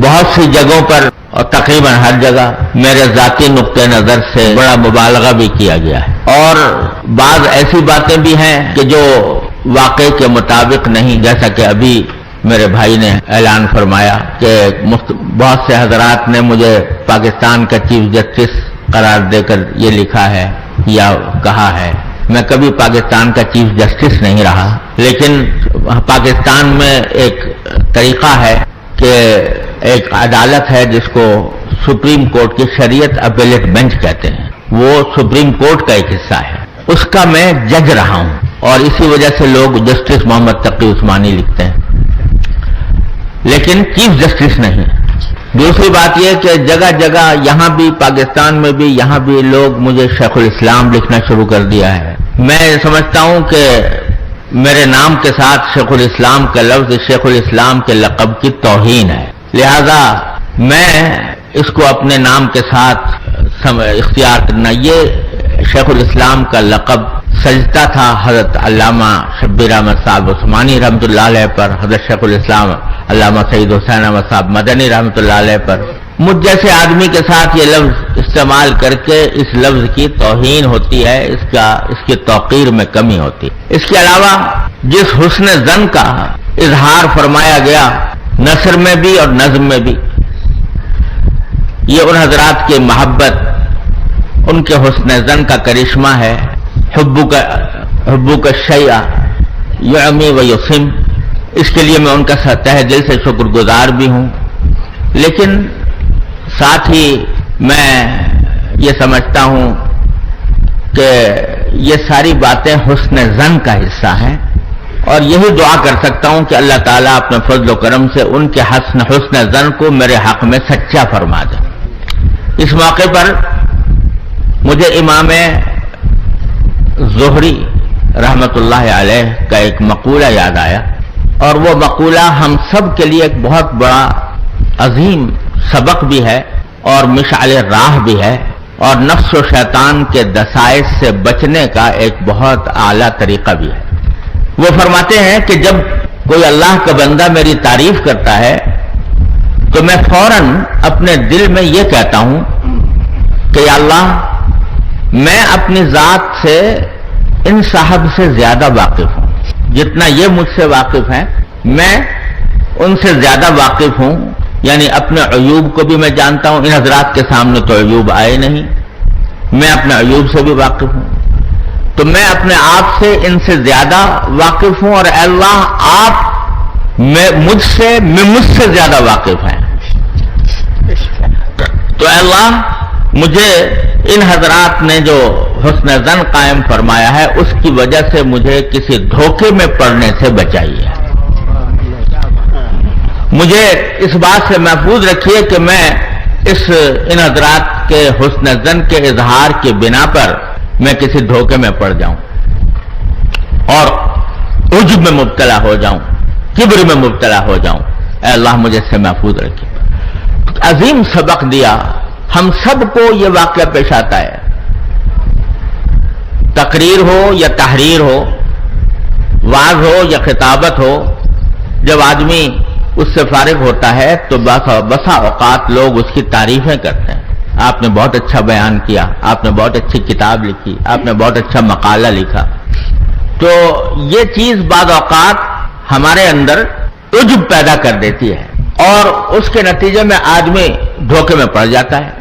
بہت سی جگہوں پر اور تقریباً ہر جگہ میرے ذاتی نقطۂ نظر سے بڑا مبالغہ بھی کیا گیا ہے، اور بعض ایسی باتیں بھی ہیں کہ جو واقعے کے مطابق نہیں، جیسا کہ ابھی میرے بھائی نے اعلان فرمایا کہ بہت سے حضرات نے مجھے پاکستان کا چیف جسٹس قرار دے کر یہ لکھا ہے یا کہا ہے۔ میں کبھی پاکستان کا چیف جسٹس نہیں رہا، لیکن پاکستان میں ایک طریقہ ہے کہ ایک عدالت ہے جس کو سپریم کورٹ کی شریعت اپیلیٹ بینچ کہتے ہیں، وہ سپریم کورٹ کا ایک حصہ ہے، اس کا میں جج رہا ہوں، اور اسی وجہ سے لوگ جسٹس محمد تقی عثمانی لکھتے ہیں، لیکن چیف جسٹس نہیں۔ دوسری بات یہ کہ جگہ جگہ یہاں بھی پاکستان میں بھی یہاں بھی لوگ مجھے شیخ الاسلام لکھنا شروع کر دیا ہے۔ میں سمجھتا ہوں کہ میرے نام کے ساتھ شیخ الاسلام کا لفظ شیخ الاسلام کے لقب کی توہین ہے، لہذا میں اس کو اپنے نام کے ساتھ اختیار کرنا، یہ شیخ الاسلام کا لقب سجدہ تھا حضرت علامہ شبیر احمد صاحب عثمانی رحمۃ اللہ علیہ پر، حضرت شیخ الاسلام علامہ سعید حسین احمد صاحب مدنی رحمۃ اللہ علیہ پر۔ مجھ جیسے آدمی کے ساتھ یہ لفظ استعمال کر کے اس لفظ کی توہین ہوتی ہے، اس کی توقیر میں کمی ہوتی ہے۔ اس کے علاوہ جس حسن ظن کا اظہار فرمایا گیا نثر میں بھی اور نظم میں بھی، یہ ان حضرات کی محبت، ان کے حسن ظن کا کرشمہ ہے۔ حبو کا شیء یعمی و یسم، اس کے لیے میں ان کا تہ دل سے شکر گزار بھی ہوں، لیکن ساتھ ہی میں یہ سمجھتا ہوں کہ یہ ساری باتیں حسن ظن کا حصہ ہیں، اور یہی دعا کر سکتا ہوں کہ اللہ تعالیٰ اپنے فضل و کرم سے ان کے حسن ظن کو میرے حق میں سچا فرما دے۔ اس موقع پر مجھے امام زہری رحمت اللہ علیہ کا ایک مقولہ یاد آیا، اور وہ مقولہ ہم سب کے لیے ایک بہت بڑا عظیم سبق بھی ہے اور مشعل راہ بھی ہے، اور نفس و شیطان کے دسائس سے بچنے کا ایک بہت اعلیٰ طریقہ بھی ہے۔ وہ فرماتے ہیں کہ جب کوئی اللہ کا بندہ میری تعریف کرتا ہے تو میں فوراً اپنے دل میں یہ کہتا ہوں کہ یا اللہ، میں اپنی ذات سے ان صاحب سے زیادہ واقف ہوں، جتنا یہ مجھ سے واقف ہیں میں ان سے زیادہ واقف ہوں، یعنی اپنے عیوب کو بھی میں جانتا ہوں۔ ان حضرات کے سامنے تو عیوب آئے نہیں، میں اپنے عیوب سے بھی واقف ہوں، تو میں اپنے آپ سے ان سے زیادہ واقف ہوں، اور اے اللہ آپ مجھ سے زیادہ واقف ہیں، تو اے اللہ مجھے ان حضرات نے جو حسن ظن قائم فرمایا ہے اس کی وجہ سے مجھے کسی دھوکے میں پڑنے سے بچائیے، مجھے اس بات سے محفوظ رکھیے کہ میں ان حضرات کے حسن ظن کے اظہار کی بنا پر میں کسی دھوکے میں پڑ جاؤں اور عجب میں مبتلا ہو جاؤں، کبر میں مبتلا ہو جاؤں، اے اللہ مجھے اس سے محفوظ رکھیے۔ عظیم سبق دیا، ہم سب کو یہ واقعہ پیش آتا ہے، تقریر ہو یا تحریر ہو، وعظ ہو یا خطابت ہو، جب آدمی اس سے فارغ ہوتا ہے تو بسا اوقات لوگ اس کی تعریفیں کرتے ہیں، آپ نے بہت اچھا بیان کیا، آپ نے بہت اچھی کتاب لکھی، آپ نے بہت اچھا مقالہ لکھا، تو یہ چیز بعض اوقات ہمارے اندر عجب پیدا کر دیتی ہے، اور اس کے نتیجے میں آدمی دھوکے میں پڑ جاتا ہے۔